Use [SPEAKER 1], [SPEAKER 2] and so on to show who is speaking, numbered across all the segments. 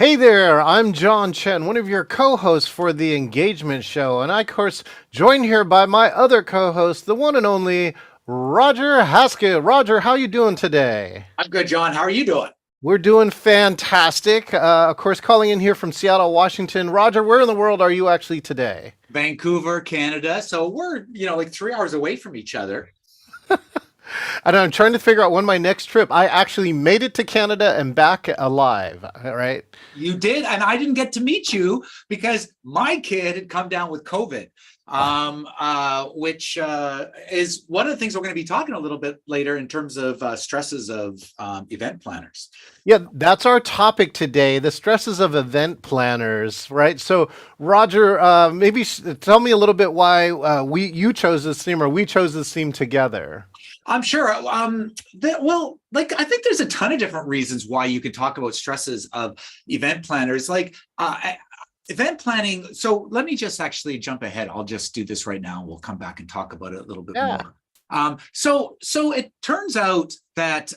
[SPEAKER 1] Hey there, I'm John Chen, one of your co-hosts for the Engagement Show, and I, of course, joined here by my other co-host, the one and only Roger Haskett. Roger, how you doing today?
[SPEAKER 2] I'm good, John. How are you doing?
[SPEAKER 1] We're doing fantastic. Of course, calling in here from Seattle, Washington. Roger, where in the world are you actually today?
[SPEAKER 2] Vancouver, Canada. So we're, like 3 hours away from each other.
[SPEAKER 1] And I'm trying to figure out when my next trip. I actually made it to Canada and back alive. All right.
[SPEAKER 2] You did, and I didn't get to meet you because my kid had come down with COVID, which is one of the things we're going to be talking a little bit later in terms of stresses of event planners.
[SPEAKER 1] Yeah, that's our topic today, the stresses of event planners, right? So, Roger, maybe tell me a little bit why you chose this theme or we chose this theme together.
[SPEAKER 2] I'm sure. I think there's a ton of different reasons why you could talk about stresses of event planners, event planning. So let me just actually jump ahead. I'll just do this right now. We'll come back and talk about it a little bit
[SPEAKER 1] Yeah.
[SPEAKER 2] more. So it turns out that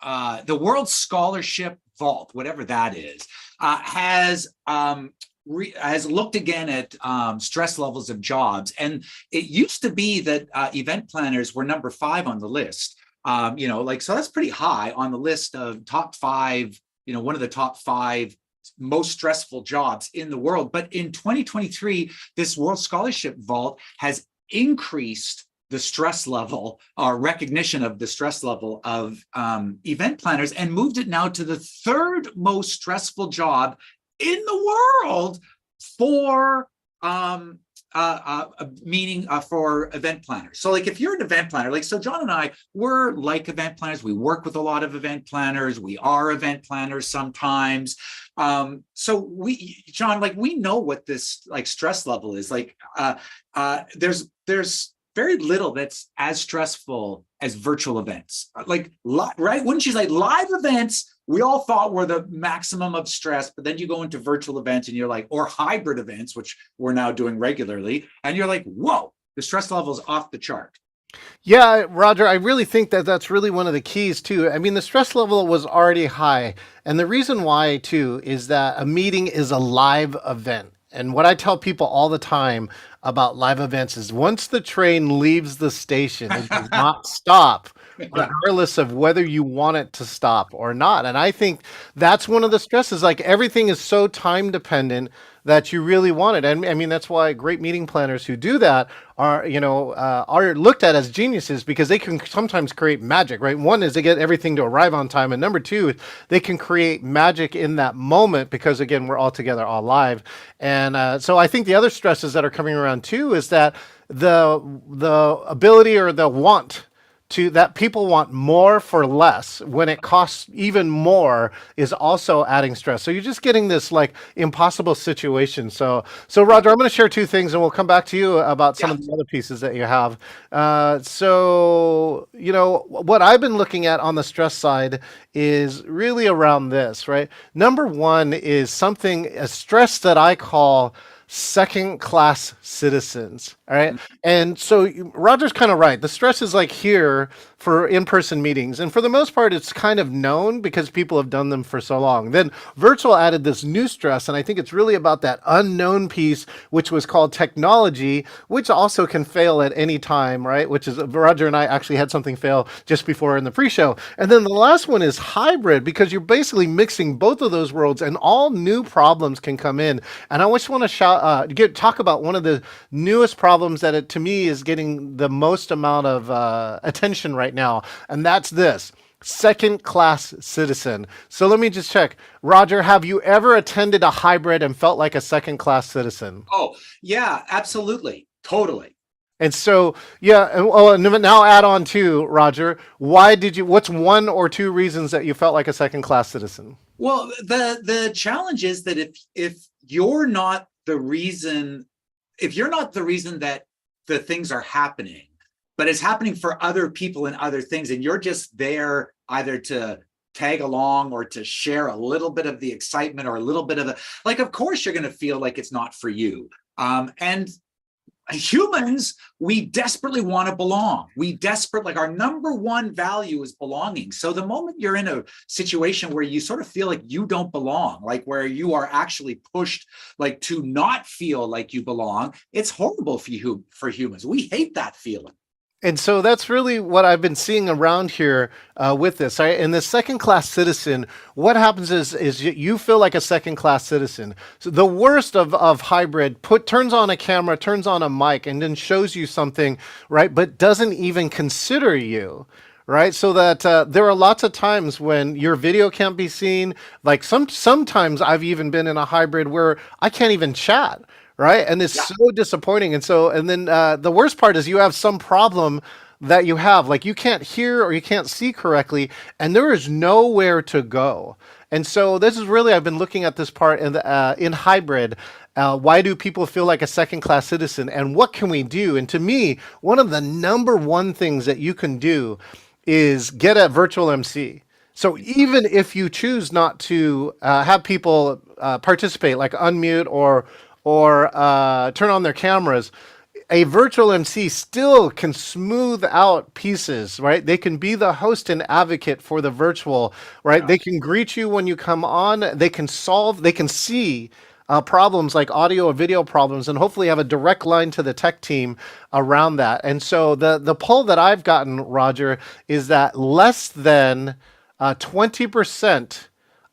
[SPEAKER 2] the World Scholarship Vault, whatever that is, has looked again at stress levels of jobs. And it used to be that event planners were number 5 on the list. So that's pretty high on the list of top 5, one of the top 5 most stressful jobs in the world. But in 2023, this World Scholarship Vault has increased the stress level or recognition of the stress level of event planners and moved it now to the 3rd most stressful job in the world for meaning for event planners. So like if you're an event planner, so John and I, we're like event planners. We work with a lot of event planners. We are event planners sometimes. John, we know what this stress level is. There's very little that's as stressful as virtual events. Right? Wouldn't you say live events? We all thought were the maximum of stress, but then you go into virtual events and you're like, or hybrid events, which we're now doing regularly, and you're like, whoa, the stress level is off the chart.
[SPEAKER 1] Yeah, Roger, I really think that that's really one of the keys too. I mean, the stress level was already high. And the reason why too is that a meeting is a live event. And what I tell people all the time about live events is once the train leaves the station, it does not stop, regardless of whether you want it to stop or not. And I think that's one of the stresses. Like everything is so time dependent that you really want it. And I mean, that's why great meeting planners who do that are looked at as geniuses because they can sometimes create magic, right? One is they get everything to arrive on time. And number 2, they can create magic in that moment because again, we're all together, all live. And so I think the other stresses that are coming around too is that the ability or the want to that people want more for less when it costs even more is also adding stress. So you're just getting this impossible situation. So Roger, I'm going to share 2 things and we'll come back to you about some
[SPEAKER 2] Yeah.
[SPEAKER 1] of the other pieces that you have. What I've been looking at on the stress side is really around this, right? Number 1 is a stress that I call second class citizens. All right. And so Roger's kind of right. The stress is here for in-person meetings. And for the most part, it's kind of known because people have done them for so long. Then virtual added this new stress. And I think it's really about that unknown piece, which was called technology, which also can fail at any time, right? Which is Roger and I actually had something fail just before in the pre-show. And then the last one is hybrid because you're basically mixing both of those worlds and all new problems can come in. And I just want to talk about one of the newest problems that to me is getting the most amount of attention right now, and that's this second class citizen. So let me just check. Roger, have you ever attended a hybrid and felt like a second class citizen?
[SPEAKER 2] Oh, yeah, absolutely. Totally.
[SPEAKER 1] And so, yeah, and now add on to Roger. What's 1 or 2 reasons that you felt like a second class citizen?
[SPEAKER 2] Well, the challenge is that if you're not the reason, that the things are happening, but it's happening for other people and other things, and you're just there either to tag along or to share a little bit of the excitement or a little bit of of course you're going to feel like it's not for you. And humans, we desperately want to belong. Like our number one value is belonging. So the moment you're in a situation where you sort of feel like you don't belong, like where you are actually pushed like to not feel like you belong, it's horrible for humans. We hate that feeling.
[SPEAKER 1] And so that's really what I've been seeing around here with this. In the second class citizen, what happens is you feel like a second class citizen. So the worst of hybrid turns on a camera, turns on a mic, and then shows you something, right? But doesn't even consider you. Right, so that there are lots of times when your video can't be seen. Like sometimes I've even been in a hybrid where I can't even chat, right? And it's
[SPEAKER 2] Yeah.
[SPEAKER 1] so disappointing. And then the worst part is you have some problem that you have, like you can't hear or you can't see correctly, and there is nowhere to go. And so this is really, I've been looking at this part in hybrid. Why do people feel like a second class citizen, and what can we do? And to me, one of the number one things that you can do is get a virtual MC. So even if you choose not to have people participate, like unmute or turn on their cameras, a virtual MC still can smooth out pieces, right? They can be the host and advocate for the virtual, right?
[SPEAKER 2] Yeah.
[SPEAKER 1] They can greet you when you come on. They can see problems like audio or video problems, and hopefully have a direct line to the tech team around that. And so the poll that I've gotten, Roger, is that less than 20%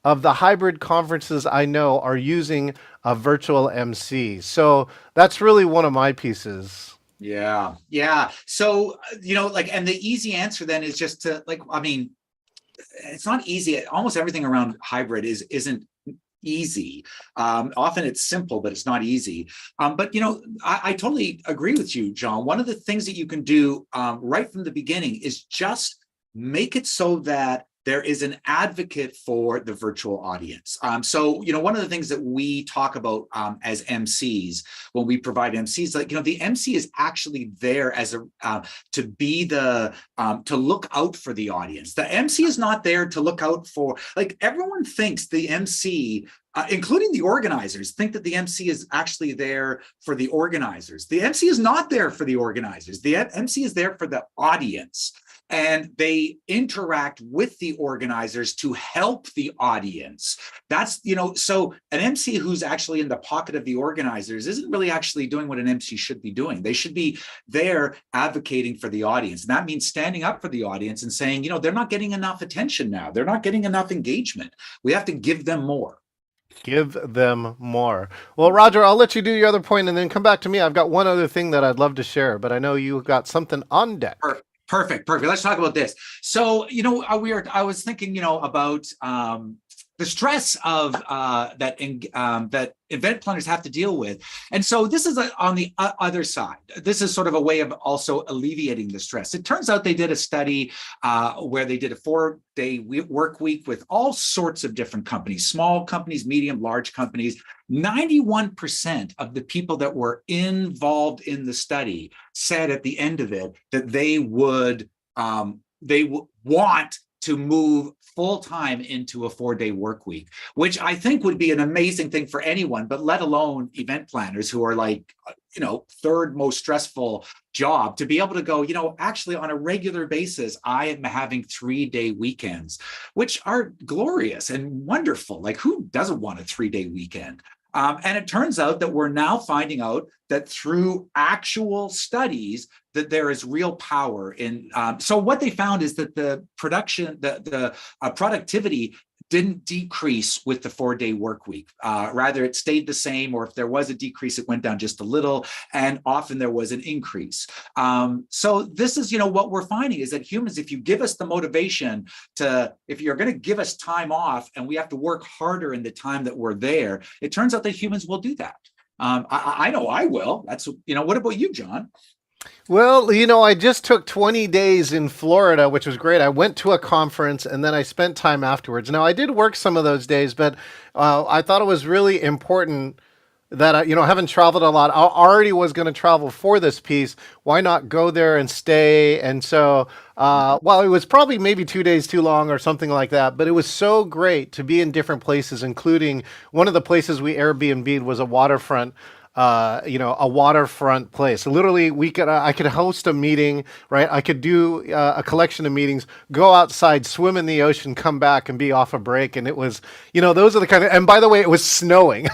[SPEAKER 1] of the hybrid conferences I know are using a virtual MC. So that's really one of my pieces.
[SPEAKER 2] Yeah. Yeah. So, like, and the easy answer then is just to like, I mean, it's not easy. Almost everything around hybrid isn't easy. Often it's simple, but it's not easy. But I totally agree with you, John. One of the things that you can do right from the beginning is just make it so that there is an advocate for the virtual audience. So, one of the things that we talk about as MCs when we provide MCs, like, the MC is actually there as to be to look out for the audience. The MC is not there to look out for, like, everyone thinks the MC, including the organizers, think that the MC is actually there for the organizers. The MC is not there for the organizers. The MC is there for the audience. And they interact with the organizers to help the audience. That's, so an MC who's actually in the pocket of the organizers isn't really actually doing what an MC should be doing. They should be there advocating for the audience. And that means standing up for the audience and saying, they're not getting enough attention now. They're not getting enough engagement. We have to give them more.
[SPEAKER 1] Give them more. Well, Roger, I'll let you do your other point and then come back to me. I've got one other thing that I'd love to share, but I know you've got something on deck.
[SPEAKER 2] Perfect. Let's talk about this. So, I was thinking, about the stress of that event planners have to deal with. And so this is on the other side. This is sort of a way of also alleviating the stress. It turns out they did a study where they did a 4-day work week with all sorts of different companies, small companies, medium, large companies. 91% of the people that were involved in the study said at the end of it that they would want to move full-time into a 4-day work week, which I think would be an amazing thing for anyone, but let alone event planners who are like, third most stressful job, to be able to go, actually on a regular basis, I am having 3-day weekends, which are glorious and wonderful. Like, who doesn't want a 3-day weekend? And it turns out that we're now finding out that through actual studies that there is real power in. So what they found is that the productivity didn't decrease with the 4-day work week. Rather, it stayed the same, or if there was a decrease, it went down just a little, and often there was an increase. So this is, what we're finding is that humans, if you give us the motivation if you're going to give us time off and we have to work harder in the time that we're there, it turns out that humans will do that. I know I will. That's, what about you, John?
[SPEAKER 1] Well, I just took 20 days in Florida, which was great. I went to a conference and then I spent time afterwards. Now, I did work some of those days, but I thought it was really important that I haven't traveled a lot. I already was going to travel for this piece. Why not go there and stay? And so, well, it was probably maybe 2 days too long or something like that, but it was so great to be in different places, including one of the places we Airbnb'd was a waterfront a waterfront place. Literally, I could host a meeting, right? I could do a collection of meetings, go outside, swim in the ocean, come back, and be off a break. And it was, those are the kind of. And by the way, it was snowing.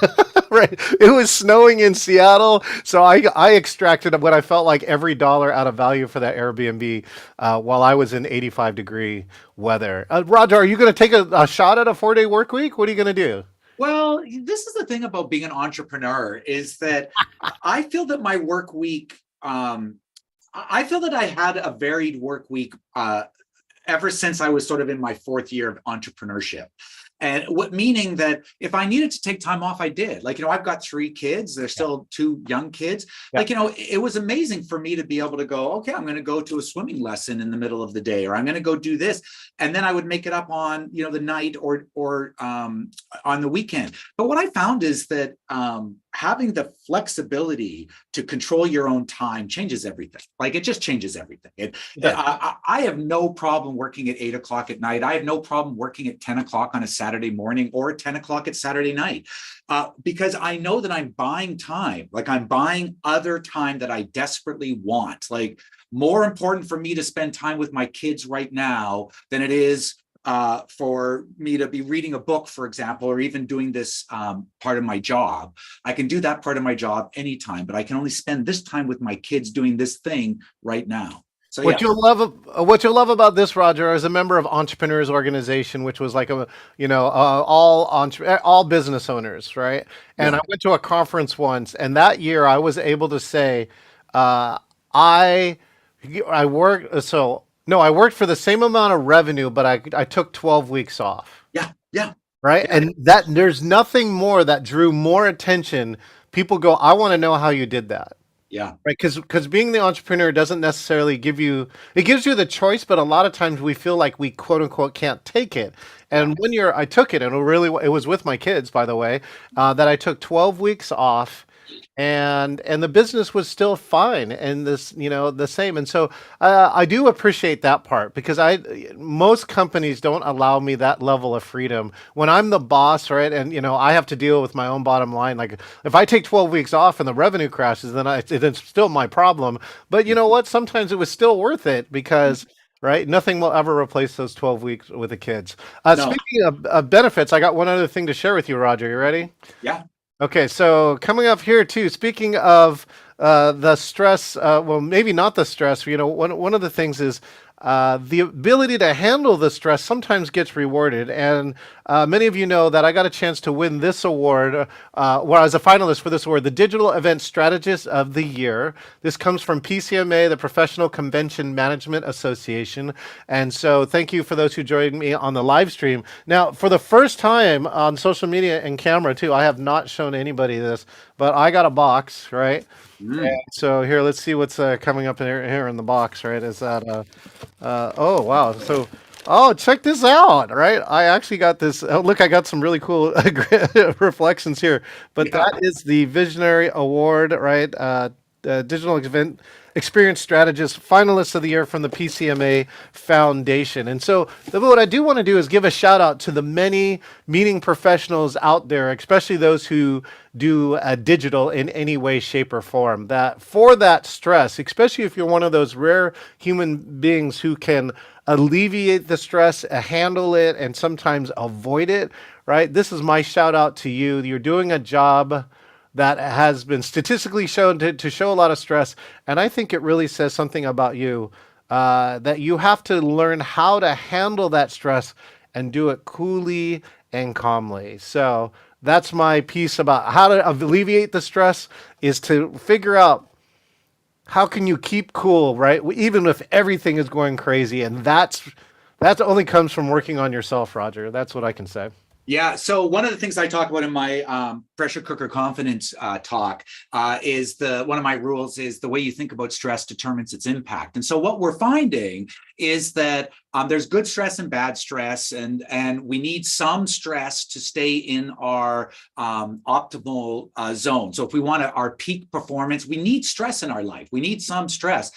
[SPEAKER 1] Right, it was snowing in Seattle, so I extracted what I felt like every dollar out of value for that Airbnb while I was in 85-degree weather. Roger, are you going to take a shot at a 4-day work week? What are you going to do?
[SPEAKER 2] Well, this is the thing about being an entrepreneur is that I feel that my work week, I feel that I had a varied work week ever since I was sort of in my fourth year of entrepreneurship. And what meaning that if I needed to take time off, I did. Like, I've got 3 kids. They're still 2 young kids.
[SPEAKER 1] Yeah.
[SPEAKER 2] Like, it was amazing for me to be able to go, okay, I'm going to go to a swimming lesson in the middle of the day, or I'm going to go do this. And then I would make it up on, the night or on the weekend. But what I found is that having the flexibility to control your own time changes everything. Like, it just changes everything. I have no problem working at 8 o'clock at night. I have no problem working at 10 o'clock on a Saturday morning or 10 o'clock at Saturday night, because I know that I'm buying time. Like, I'm buying other time that I desperately want. Like, more important for me to spend time with my kids right now than it is for me to be reading a book, for example, or even doing this part of my job. I can do that part of my job anytime, but I can only spend this time with my kids doing this thing right now. So
[SPEAKER 1] what you'll love about this, Roger, as a member of Entrepreneurs Organization, which was like all business owners, right? And I went to a conference once, and that year I was able to say, I worked. So no, I worked for the same amount of revenue, but I took 12 weeks off.
[SPEAKER 2] Yeah.
[SPEAKER 1] Right,
[SPEAKER 2] Yeah.
[SPEAKER 1] and that there's nothing more that drew more attention. People go, I want to know how you did that.
[SPEAKER 2] Yeah.
[SPEAKER 1] Right, because being the entrepreneur doesn't necessarily it gives you the choice, but a lot of times we feel like we quote unquote can't take it. And I took it, and it was with my kids, by the way, that I took 12 weeks off, and the business was still fine, and the same. And so I do appreciate that part, because most companies don't allow me that level of freedom when I'm the boss, right? And I have to deal with my own bottom line. Like, if I take 12 weeks off and the revenue crashes, then it's still my problem. But you know what? Sometimes it was still worth it, because right, nothing will ever replace those 12 weeks with the kids.
[SPEAKER 2] No.
[SPEAKER 1] Speaking of benefits, I got one other thing to share with you, Roger. You ready?
[SPEAKER 2] Yeah.
[SPEAKER 1] Okay, so coming up here too, speaking of the stress, well, maybe not the stress, one of the things is the ability to handle the stress sometimes gets rewarded. And many of you know that I got a chance to win this award, where I was a finalist for this award, the Digital Event Strategist of the Year. This comes from PCMA, the Professional Convention Management Association. And so thank you for those who joined me on the live stream. Now, for the first time on social media and camera too, I have not shown anybody this, but I got a box, right? And so here, let's see what's coming up here in the box, right? Is that, oh, wow. So, check this out, right? I actually got this. Oh, look, I got some really cool reflections here. But that is the Visionary Award, right? Digital Event Experience Strategist Finalist of the Year from the PCMA Foundation. And so what I do want to do is give a shout out to the many meeting professionals out there, especially those who do digital in any way, shape, or form. That for that stress, especially if you're one of those rare human beings who can alleviate the stress, handle it, and sometimes avoid it, right? This is my shout out to you. You're doing a job that has been statistically shown to show a lot of stress. And I think it really says something about you, that you have to learn how to handle that stress and do it coolly and calmly. So that's my piece about how to alleviate the stress, is to figure out how can you keep cool, right? Even if everything is going crazy. And that only comes from working on yourself, Roger. That's what I can say.
[SPEAKER 2] Yeah. So one of the things I talk about in my pressure cooker confidence talk is one of my rules is the way you think about stress determines its impact. And so what we're finding is that there's good stress and bad stress, and we need some stress to stay in our optimal zone. So if we want our peak performance, we need stress in our life. We need some stress.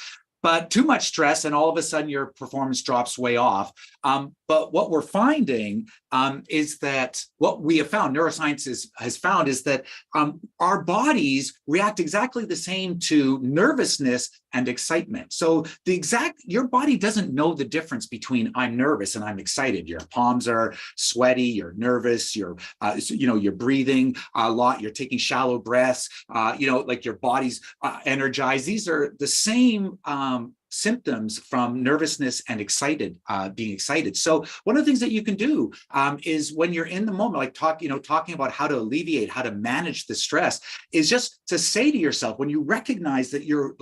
[SPEAKER 2] but too much stress, and all of a sudden your performance drops way off. But what we're finding is that what we have found, neuroscience has found, is that our bodies react exactly the same to nervousness and excitement. So your body doesn't know the difference between I'm nervous and I'm excited. Your palms are sweaty, you're nervous, you're breathing a lot, you're taking shallow breaths, like your body's energized. These are the same symptoms from nervousness and being excited. So one of the things that you can do is when you're in the moment, like talking about how to alleviate, how to manage the stress, is just to say to yourself, when you recognize that you're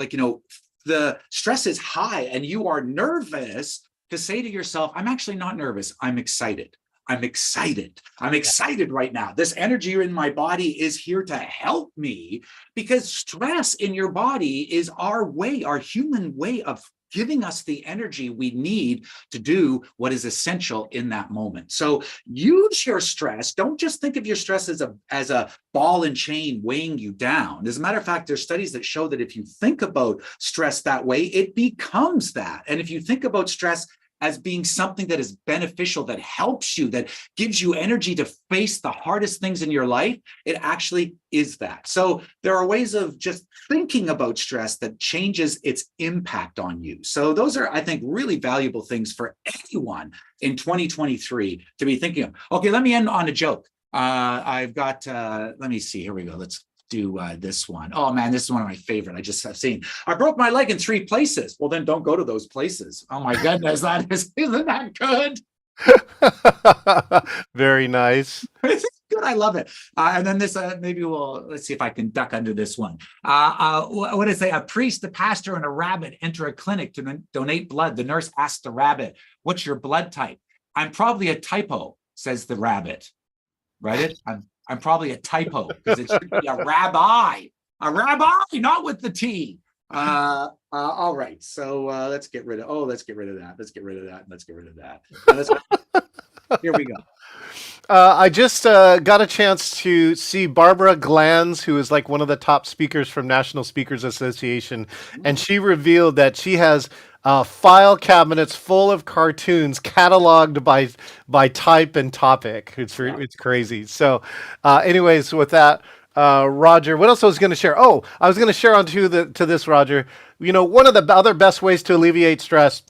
[SPEAKER 2] the stress is high and you are nervous, to say to yourself, I'm actually not nervous, I'm excited. I'm excited. I'm excited right now. This energy in my body is here to help me, because stress in your body is our human way of giving us the energy we need to do what is essential in that moment. So use your stress. Don't just think of your stress as a ball and chain weighing you down. As a matter of fact, there's studies that show that if you think about stress that way, it becomes that. And if you think about stress as being something that is beneficial, that helps you, that gives you energy to face the hardest things in your life, it actually is that. So there are ways of just thinking about stress that changes its impact on you. So those are, I think, really valuable things for anyone in 2023 to be thinking of. Okay, let me end on a joke. I've got, let me see, here we go. Let's do this one. Oh man, this is one of my favorite. I just have seen. I broke my leg in 3 places. Well, then don't go to those places. Oh my goodness, isn't that good?
[SPEAKER 1] Very nice.
[SPEAKER 2] It's good. I love it. And then this, let's see if I can duck under this one. What did it say? A priest, a pastor, and a rabbit enter a clinic to donate blood. The nurse asks the rabbit, "What's your blood type?" "I'm probably a typo," says the rabbit. Write it. I'm probably a typo, because it should be a rabbi, not with the T. All right. So let's get rid of that. Let's get rid of that. Let's get rid of that. Here we go.
[SPEAKER 1] I just got a chance to see Barbara Glanz, who is like one of the top speakers from National Speakers Association, and she revealed that she has file cabinets full of cartoons cataloged by type and topic. It's crazy. So, anyways, with that, Roger, what else I was going to share? Oh, I was going to share on to this, Roger. One of the other best ways to alleviate stress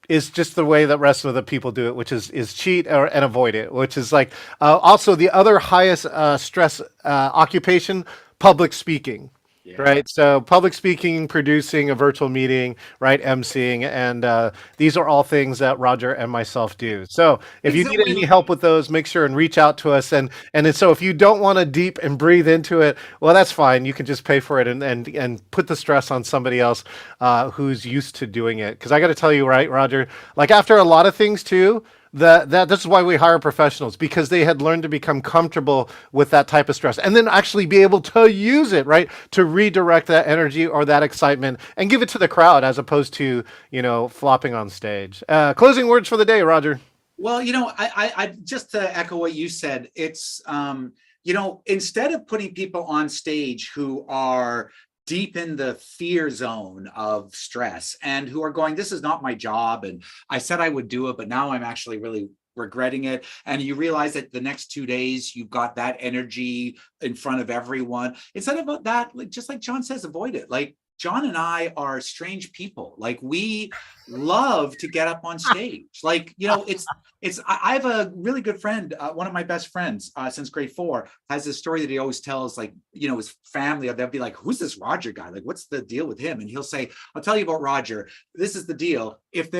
[SPEAKER 1] is just the way that rest of the people do it, which is cheat and avoid it, which is like also the other highest stress occupation, public speaking. Yeah. Right. So public speaking, producing a virtual meeting, right, emceeing, and these are all things that Roger and myself do. So if you need any help with those, make sure and reach out to us. And so if you don't want to deep and breathe into it, well, that's fine. You can just pay for it and put the stress on somebody else who's used to doing it. Because I got to tell you, right, Roger, like after a lot of things too, this is why we hire professionals, because they had learned to become comfortable with that type of stress and then actually be able to use it, right, to redirect that energy or that excitement and give it to the crowd as opposed to, flopping on stage. Closing words for the day, Roger.
[SPEAKER 2] Well, I just to echo what you said, it's, instead of putting people on stage who are deep in the fear zone of stress and who are going, this is not my job, and I said I would do it, but now I'm actually really regretting it. And you realize that the next 2 days you've got that energy in front of everyone. Instead of that, just like John says, avoid it. Like John and I are strange people. Like we love to get up on stage. Like, I have a really good friend, one of my best friends since grade 4, has this story that he always tells, like, his family, they'll be like, who's this Roger guy? Like, what's the deal with him? And he'll say, I'll tell you about Roger. This is the deal. If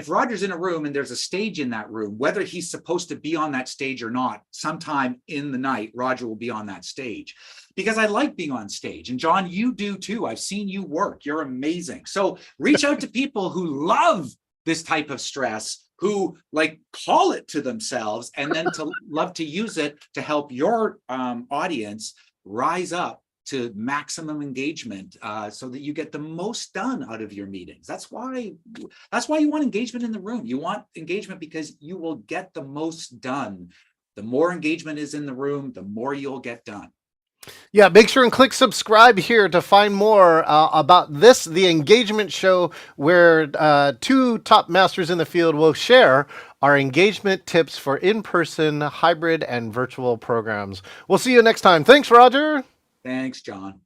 [SPEAKER 2] Roger's in a room and there's a stage in that room, whether he's supposed to be on that stage or not, sometime in the night, Roger will be on that stage. Because I like being on stage. And John, you do too. I've seen you work. You're amazing. So reach out to people who love this type of stress, who like call it to themselves, and then to love to use it to help your audience rise up to maximum engagement, so that you get the most done out of your meetings. That's why you want engagement in the room. You want engagement because you will get the most done. The more engagement is in the room, the more you'll get done.
[SPEAKER 1] Yeah, make sure and click subscribe here to find more about this, the engagement show, where two top masters in the field will share our engagement tips for in person, hybrid, and virtual programs. We'll see you next time. Thanks, Roger.
[SPEAKER 2] Thanks, John.